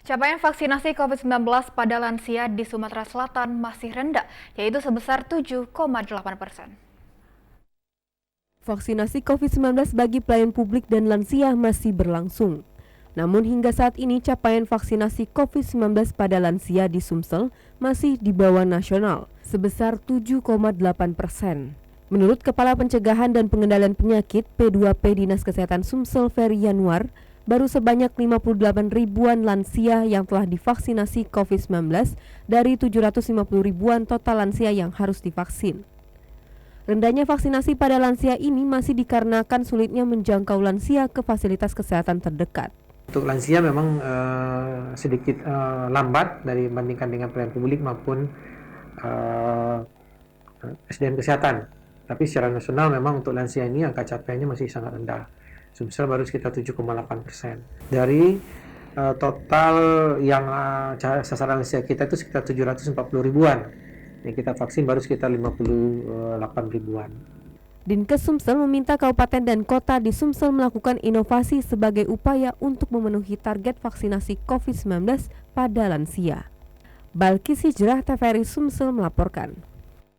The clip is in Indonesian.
Capaian vaksinasi COVID-19 pada lansia di Sumatera Selatan masih rendah, yaitu sebesar 7,8%. Vaksinasi COVID-19 bagi pelayan publik dan lansia masih berlangsung. Namun hingga saat ini capaian vaksinasi COVID-19 pada lansia di Sumsel masih di bawah nasional, sebesar 7,8%. Menurut Kepala Pencegahan dan Pengendalian Penyakit P2P Dinas Kesehatan Sumsel Ferry Yanuar, baru sebanyak 58 ribuan lansia yang telah divaksinasi COVID-19 dari 750 ribuan total lansia yang harus divaksin. Rendahnya vaksinasi pada lansia ini masih dikarenakan sulitnya menjangkau lansia ke fasilitas kesehatan terdekat. Untuk lansia memang sedikit lambat dibandingkan dengan pelayan publik maupun SDM kesehatan. Tapi secara nasional memang untuk lansia ini angka capaiannya masih sangat rendah. Sumsel baru sekitar 7,8%. Dari total yang sasaran lansia kita itu sekitar 740 ribuan. Yang kita vaksin baru sekitar 58 ribuan. Dinkes Sumsel meminta kabupaten dan kota di Sumsel melakukan inovasi sebagai upaya untuk memenuhi target vaksinasi COVID-19 pada lansia. Balkis Hijrah TVRI Sumsel melaporkan.